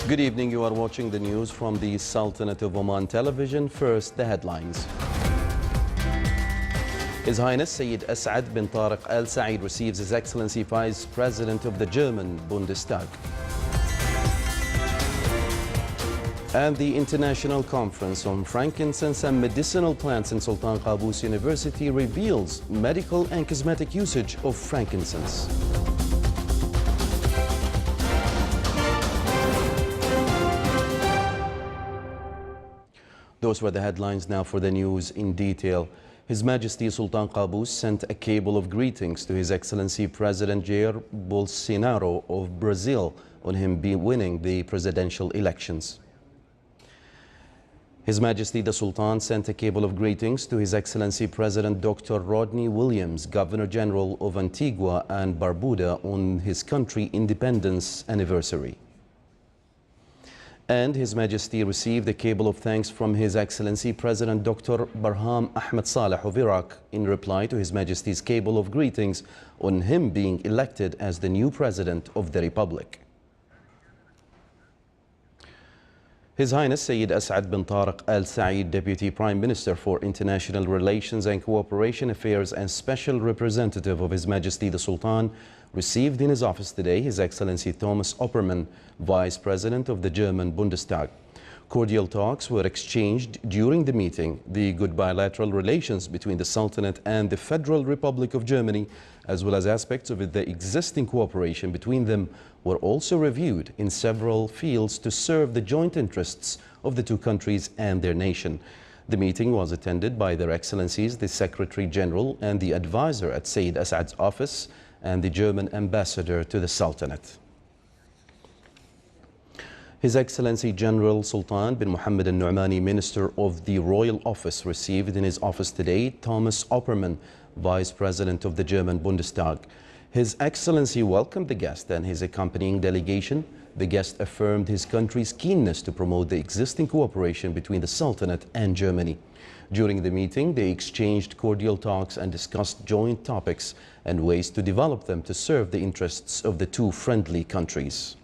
Good evening. You are watching the news from the Sultanate of Oman television. First, the headlines. His Highness Sayyid As'ad bin Tariq Al Said receives His Excellency Vice President of the German Bundestag. And the International Conference on Frankincense and Medicinal Plants in Sultan Qaboos University reveals medical and cosmetic usage of frankincense. Those were the headlines. Now for the news in detail. His Majesty Sultan Qaboos sent a cable of greetings to His Excellency President Jair Bolsonaro of Brazil on him winning the presidential elections. His Majesty the Sultan sent a cable of greetings to His Excellency President Dr. Rodney Williams, Governor General of Antigua and Barbuda, on his country's independence anniversary. And His Majesty received a cable of thanks from His Excellency President Dr. Barham Ahmed Saleh of Iraq in reply to His Majesty's cable of greetings on him being elected as the new President of the Republic. His Highness Sayyid As'ad bin Tariq Al Said, Deputy Prime Minister for International Relations and Cooperation Affairs and Special Representative of His Majesty the Sultan, received in his office today His Excellency Thomas Oppermann, Vice President of the German Bundestag. Cordial talks were exchanged during the meeting. The good bilateral relations between the Sultanate and the Federal Republic of Germany, as well as aspects of the existing cooperation between them, were also reviewed in several fields to serve the joint interests of the two countries and their nation. The meeting was attended by Their Excellencies the Secretary General and the advisor at Sayyid As'ad's office and the German ambassador to the Sultanate. His Excellency General Sultan bin Mohammed al-Nu'mani, Minister of the Royal Office, received in his office today Thomas Oppermann, Vice President of the German Bundestag. His Excellency welcomed the guest and his accompanying delegation. The guest affirmed his country's keenness to promote the existing cooperation between the Sultanate and Germany. During the meeting, they exchanged cordial talks and discussed joint topics and ways to develop them to serve the interests of the two friendly countries.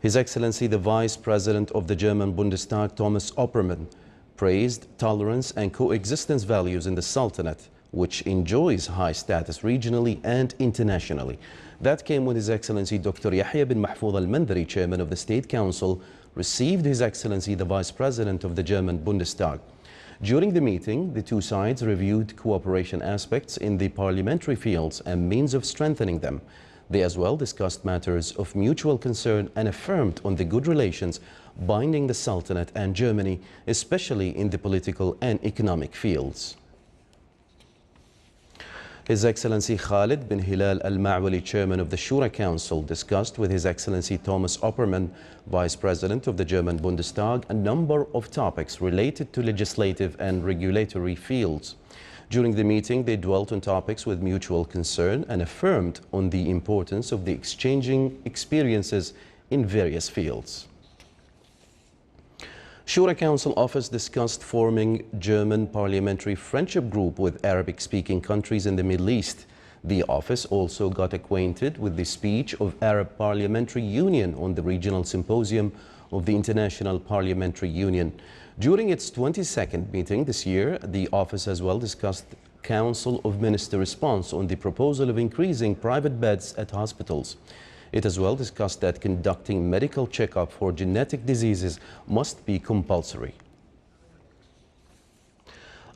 His Excellency the Vice President of the German Bundestag, Thomas Oppermann, praised tolerance and coexistence values in the Sultanate, which enjoys high status regionally and internationally. That came when His Excellency Dr. Yahya bin Mahfouz al-Mandari, Chairman of the State Council, received His Excellency the Vice President of the German Bundestag. During the meeting, the two sides reviewed cooperation aspects in the parliamentary fields and means of strengthening them. They as well discussed matters of mutual concern and affirmed on the good relations binding the Sultanate and Germany, especially in the political and economic fields. His Excellency Khalid bin Hilal Al-Ma'wali, Chairman of the Shura Council, discussed with His Excellency Thomas Oppermann, Vice President of the German Bundestag, a number of topics related to legislative and regulatory fields. During the meeting, they dwelt on topics with mutual concern and affirmed on the importance of the exchanging experiences in various fields. Shura Council Office discussed forming German Parliamentary Friendship Group with Arabic-speaking countries in the Middle East. The office also got acquainted with the speech of Arab Parliamentary Union on the Regional Symposium of the International Parliamentary Union. During its 22nd meeting this year, the office as well discussed Council of Minister response on the proposal of increasing private beds at hospitals. It as well discussed that conducting medical checkup for genetic diseases must be compulsory.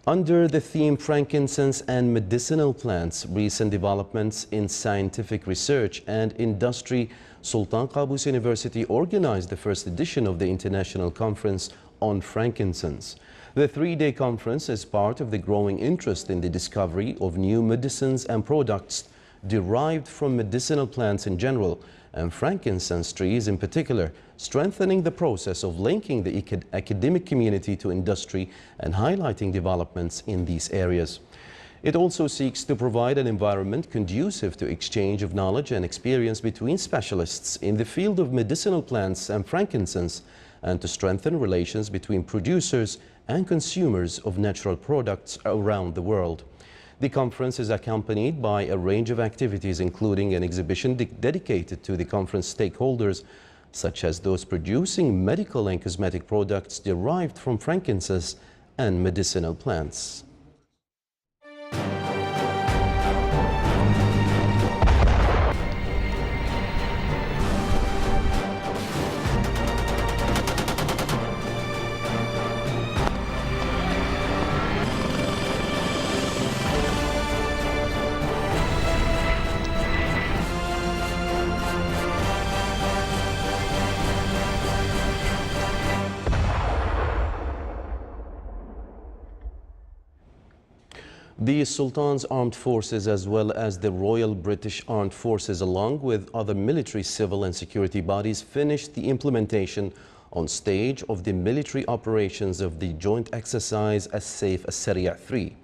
Under the theme Frankincense and Medicinal Plants, Recent Developments in Scientific Research and Industry, Sultan Qaboos University organized the first edition of the International Conference on Frankincense. The three-day conference is part of the growing interest in the discovery of new medicines and products derived from medicinal plants in general, and frankincense trees in particular, strengthening the process of linking the academic community to industry and highlighting developments in these areas. It also seeks to provide an environment conducive to exchange of knowledge and experience between specialists in the field of medicinal plants and frankincense, and to strengthen relations between producers and consumers of natural products around the world. The conference is accompanied by a range of activities, including an exhibition dedicated to the conference stakeholders, such as those producing medical and cosmetic products derived from frankincense and medicinal plants. The Sultan's Armed Forces, as well as the Royal British Armed Forces, along with other military, civil and security bodies, finished the implementation on stage of the military operations of the joint exercise As-Saif As-Sari' 3.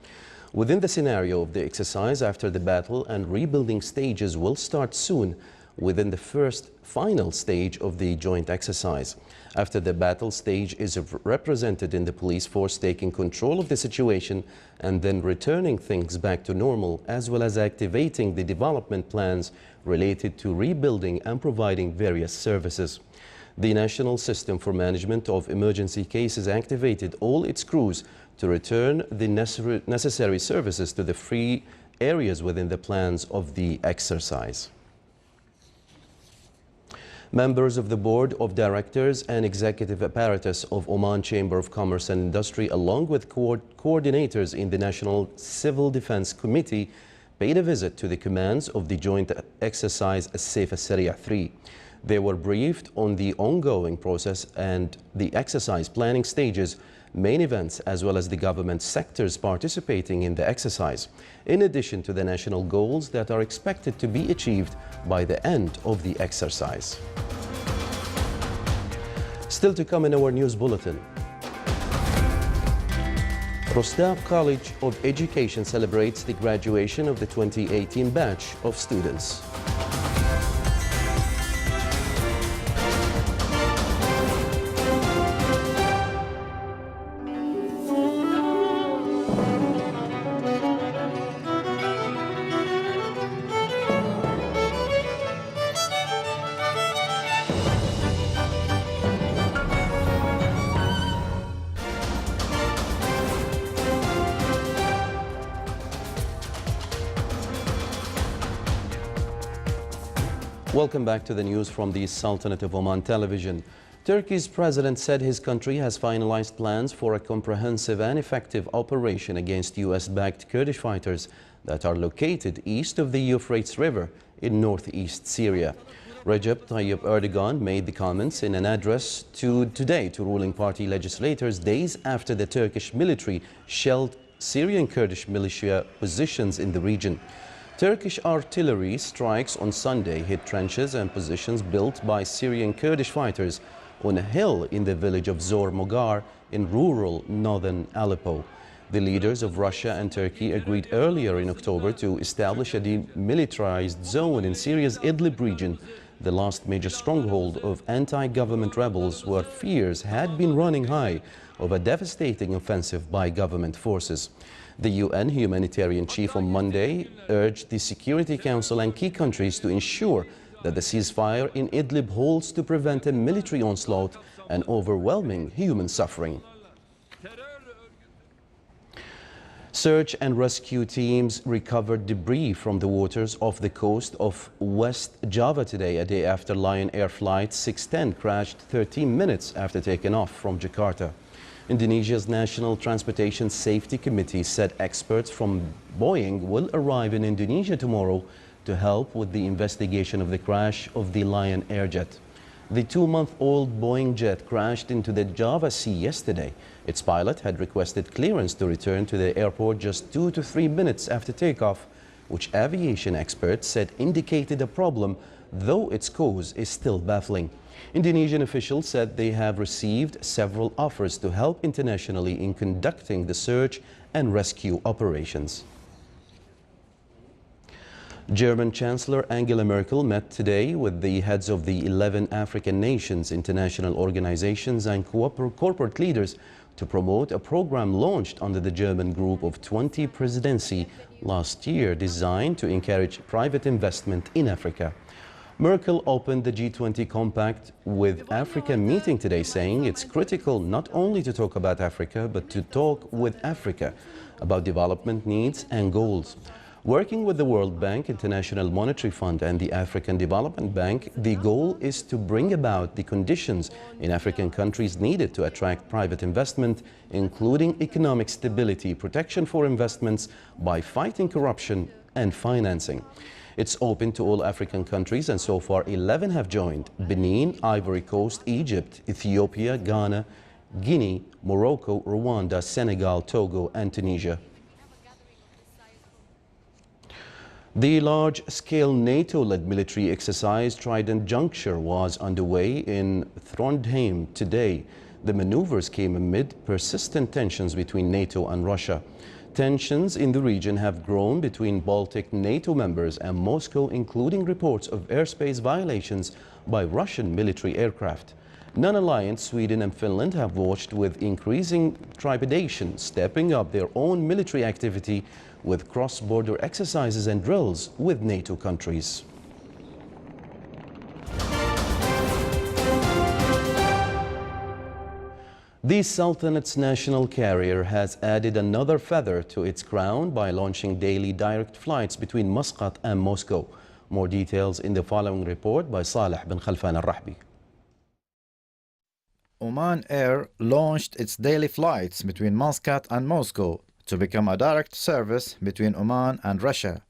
Within the scenario of the exercise, after the battle and rebuilding stages will start soon, within the final stage of the joint exercise. After the battle stage is represented in the police force taking control of the situation and then returning things back to normal, as well as activating the development plans related to rebuilding and providing various services. The National System for Management of Emergency Cases activated all its crews to return the necessary services to the free areas within the plans of the exercise. Members of the Board of Directors and Executive Apparatus of Oman Chamber of Commerce and Industry, along with coordinators in the National Civil Defense Committee, paid a visit to the commands of the joint exercise As-Saif As-Sari' 3. They were briefed on the ongoing process and the exercise planning stages, main events, as well as the government sectors participating in the exercise, in addition to the national goals that are expected to be achieved by the end of the exercise. Still to come in our news bulletin. Rostab College of Education celebrates the graduation of the 2018 batch of students. Welcome back to the news from the Sultanate of Oman television. Turkey's president said his country has finalized plans for a comprehensive and effective operation against US-backed Kurdish fighters that are located east of the Euphrates River in northeast Syria. Recep Tayyip Erdogan made the comments in an address today to ruling party legislators, days after the Turkish military shelled Syrian Kurdish militia positions in the region. Turkish artillery strikes on Sunday hit trenches and positions built by Syrian Kurdish fighters on a hill in the village of Zor Mogar in rural northern Aleppo. The leaders of Russia and Turkey agreed earlier in October to establish a demilitarized zone in Syria's Idlib region, the last major stronghold of anti-government rebels, where fears had been running high of a devastating offensive by government forces. The UN humanitarian chief on Monday urged the Security Council and key countries to ensure that the ceasefire in Idlib holds to prevent a military onslaught and overwhelming human suffering. Search and rescue teams recovered debris from the waters off the coast of West Java today, a day after Lion Air Flight 610 crashed 13 minutes after taking off from Jakarta. Indonesia's National Transportation Safety Committee said experts from Boeing will arrive in Indonesia tomorrow to help with the investigation of the crash of the Lion Air jet. The 2-month-old Boeing jet crashed into the Java Sea yesterday. Its pilot had requested clearance to return to the airport just 2 to 3 minutes after takeoff, which aviation experts said indicated a problem, though its cause is still baffling. Indonesian officials said they have received several offers to help internationally in conducting the search and rescue operations. German Chancellor Angela Merkel met today with the heads of the 11 African nations, international organizations and corporate leaders to promote a program launched under the German Group of 20 presidency last year designed to encourage private investment in Africa. Merkel opened the G20 Compact with Africa meeting today, saying it's critical not only to talk about Africa, but to talk with Africa about development needs and goals. Working with the World Bank, International Monetary Fund and the African Development Bank, the goal is to bring about the conditions in African countries needed to attract private investment, including economic stability, protection for investments by fighting corruption and financing. It's open to all African countries, and so far 11 have joined: Benin, Ivory Coast, Egypt, Ethiopia, Ghana, Guinea, Morocco, Rwanda, Senegal, Togo and Tunisia. The large-scale NATO-led military exercise Trident Juncture was underway in Trondheim today. The maneuvers came amid persistent tensions between NATO and Russia. Tensions in the region have grown between Baltic NATO members and Moscow, including reports of airspace violations by Russian military aircraft. Non-alliance Sweden and Finland have watched with increasing trepidation, stepping up their own military activity with cross-border exercises and drills with NATO countries. The Sultanate's national carrier has added another feather to its crown by launching daily direct flights between Muscat and Moscow. More details in the following report by Saleh bin Khalfan al-Rahbi. Oman Air launched its daily flights between Muscat and Moscow to become a direct service between Oman and Russia.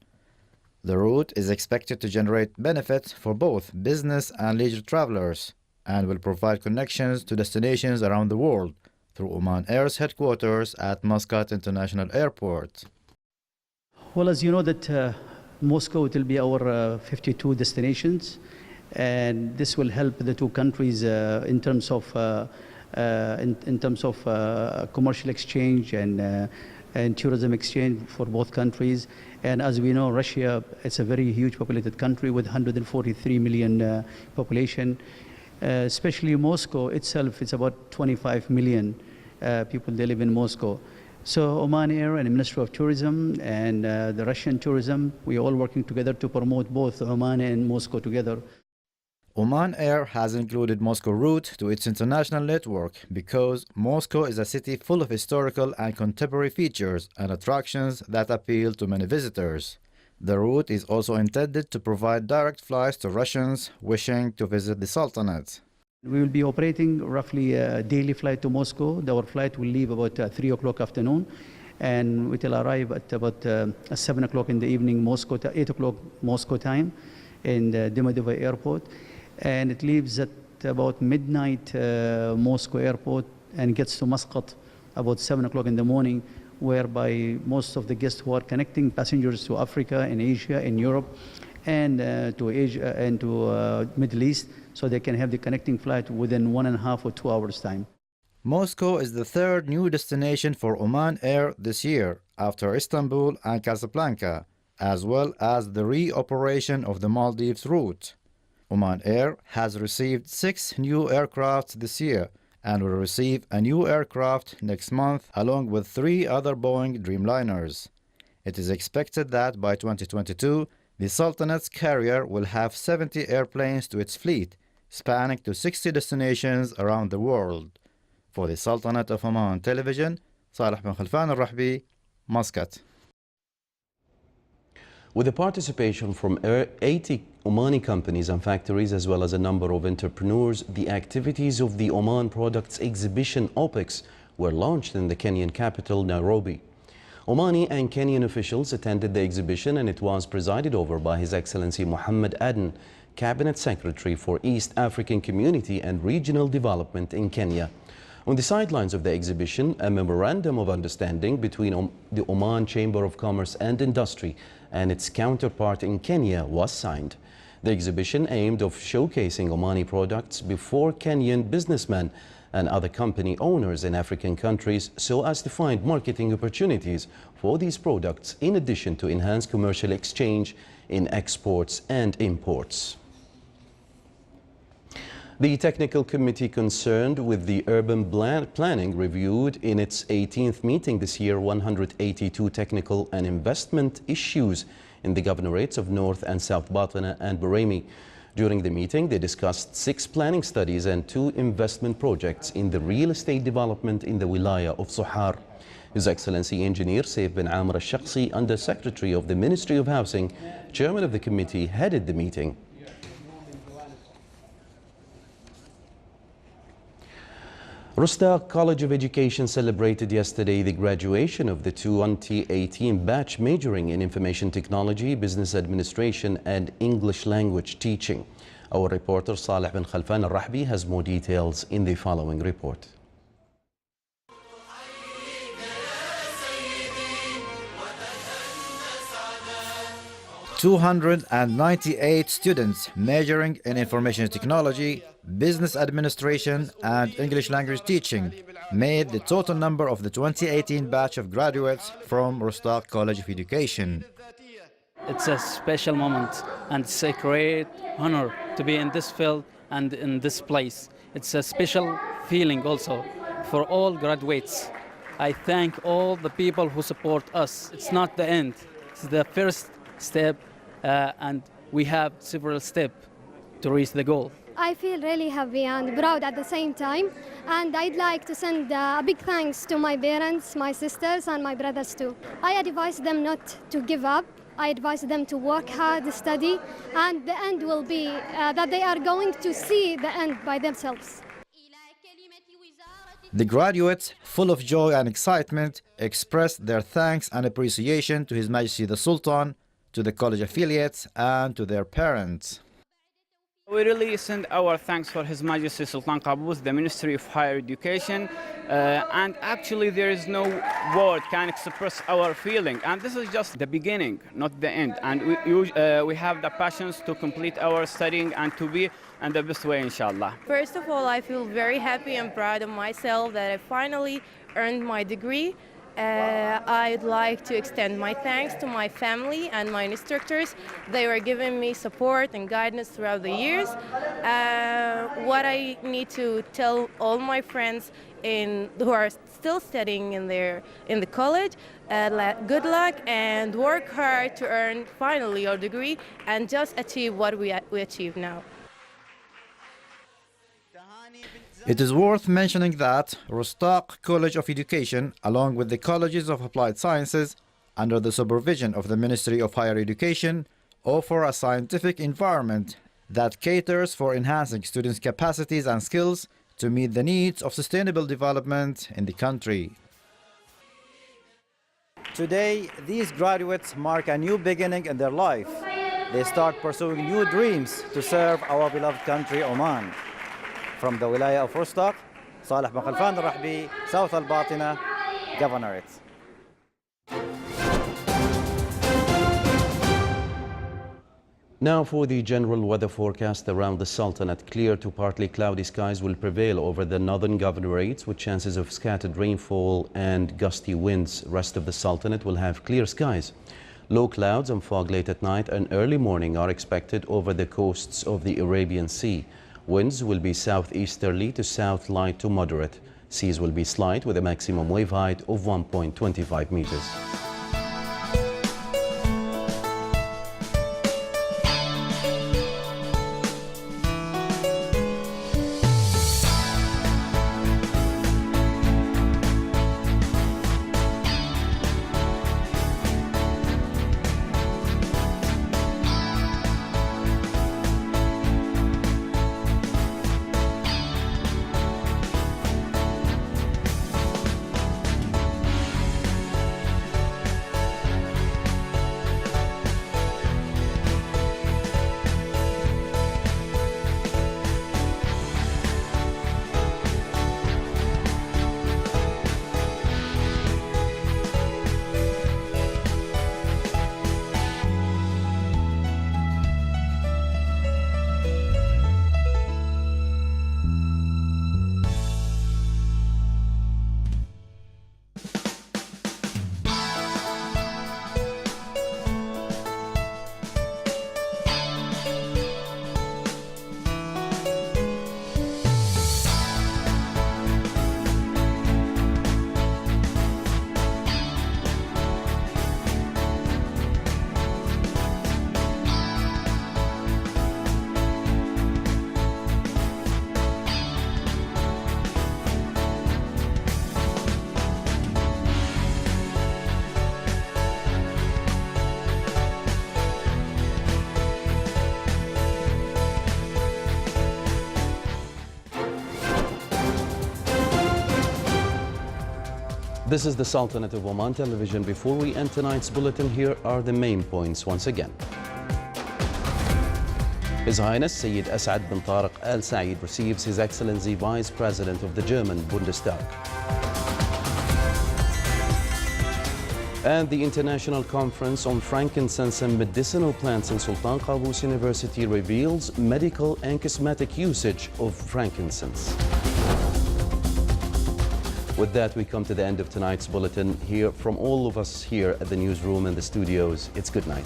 The route is expected to generate benefits for both business and leisure travelers and will provide connections to destinations around the world through Oman Air's headquarters at Muscat International Airport. Well, as you know that Moscow will be our 52 destinations, and this will help the two countries in terms of commercial exchange and tourism exchange for both countries. And as we know, Russia, it's a very huge populated country with 143 million population. Especially Moscow itself, it's about 25 million people, they live in Moscow. So Oman Air and the Ministry of Tourism and the Russian tourism, we are all working together to promote both Oman and Moscow together. Oman Air has included Moscow route to its international network because Moscow is a city full of historical and contemporary features and attractions that appeal to many visitors. The route is also intended to provide direct flights to Russians wishing to visit the Sultanate. We will be operating roughly a daily flight to Moscow. Our flight will leave about 3 o'clock afternoon, and it will arrive at about 7 o'clock in the evening, Moscow, 8 o'clock Moscow time in the Domodedovo Airport. And it leaves at about midnight Moscow Airport and gets to Muscat about 7 o'clock in the morning, whereby most of the guests who are connecting passengers to Africa and Asia and Europe and to Asia and to Middle East, so they can have the connecting flight within 1.5 or 2 hours time. Moscow is the third new destination for Oman Air this year, after Istanbul and Casablanca, as well as the re-operation of the Maldives route. Oman Air has received 6 new aircraft this year and will receive a new aircraft next month along with 3 other Boeing Dreamliners. It is expected that by 2022, the Sultanate's carrier will have 70 airplanes to its fleet, spanning to 60 destinations around the world. For the Sultanate of Oman Television, Saleh bin Khalfan al-Rahbi, Muscat. With the participation from 80 Omani companies and factories, as well as a number of entrepreneurs, the activities of the Oman Products Exhibition OPEX were launched in the Kenyan capital, Nairobi. Omani and Kenyan officials attended the exhibition, and it was presided over by His Excellency Mohammed Aden, Cabinet Secretary for East African Community and Regional Development in Kenya. On the sidelines of the exhibition, a memorandum of understanding between the Oman Chamber of Commerce and Industry and its counterpart in Kenya was signed. The exhibition aimed of showcasing Omani products before Kenyan businessmen and other company owners in African countries so as to find marketing opportunities for these products, in addition to enhance commercial exchange in exports and imports. The technical committee concerned with the urban planning reviewed in its 18th meeting this year 182 technical and investment issues in the governorates of North and South Batna and Buraymi. During the meeting, they discussed 6 planning studies and 2 investment projects in the real estate development in the wilaya of Sohar. His Excellency Engineer Saif bin Amr al-Shakhsi, Under Secretary of the Ministry of Housing, Chairman of the committee, headed the meeting. Rustaq College of Education celebrated yesterday the graduation of the 2018 batch majoring in Information Technology, Business Administration and English Language Teaching. Our reporter Saleh bin Khalfan al-Rahbi has more details in the following report. 298 students majoring in Information Technology, Business Administration and English Language Teaching made the total number of the 2018 batch of graduates from Rustaq College of Education. It's a special moment and it's a great honor to be in this field and in this place. It's a special feeling also for all graduates. I thank all the people who support us. It's not the end, it's the first step. And we have several steps to reach the goal. I feel really happy and proud at the same time, and I'd like to send a big thanks to my parents, my sisters and my brothers too. I advise them not to give up. I advise them to work hard, study, and the end will be that they are going to see the end by themselves. The graduates, full of joy and excitement, expressed their thanks and appreciation to His Majesty the Sultan, to the college affiliates and to their parents. We really send our thanks for His Majesty Sultan Qaboos, the Ministry of Higher Education, and actually there is no word can express our feeling, and this is just the beginning, not the end, and we have the passions to complete our studying and to be in the best way, inshallah. First of all, I feel very happy and proud of myself that I finally earned my degree. I'd like to extend my thanks to my family and my instructors. They were giving me support and guidance throughout the years. What I need to tell all my friends who are still studying in the college, good luck and work hard to earn finally your degree and just achieve what we achieve now. It is worth mentioning that Rustaq College of Education, along with the Colleges of Applied Sciences, under the supervision of the Ministry of Higher Education, offer a scientific environment that caters for enhancing students' capacities and skills to meet the needs of sustainable development in the country. Today, these graduates mark a new beginning in their life. They start pursuing new dreams to serve our beloved country, Oman. From the Wilaya of Rustaq, Saleh bin Khalfan al-Rahbi, South al-Batna, Governorate. Now for the general weather forecast around the Sultanate. Clear to partly cloudy skies will prevail over the northern governorates with chances of scattered rainfall and gusty winds. Rest of the Sultanate will have clear skies. Low clouds and fog late at night and early morning are expected over the coasts of the Arabian Sea. Winds will be southeasterly to south light to moderate. Seas will be slight with a maximum wave height of 1.25 meters. This is the Sultanate of Oman television. Before we end tonight's bulletin, here are the main points once again. His Highness Sayyid As'ad bin Tariq Al Saeed receives His Excellency Vice President of the German Bundestag. And the International Conference on Frankincense and Medicinal Plants in Sultan Qaboos University reveals medical and cosmetic usage of frankincense. With that, we come to the end of tonight's bulletin. Here, from all of us here at the newsroom and the studios, it's good night.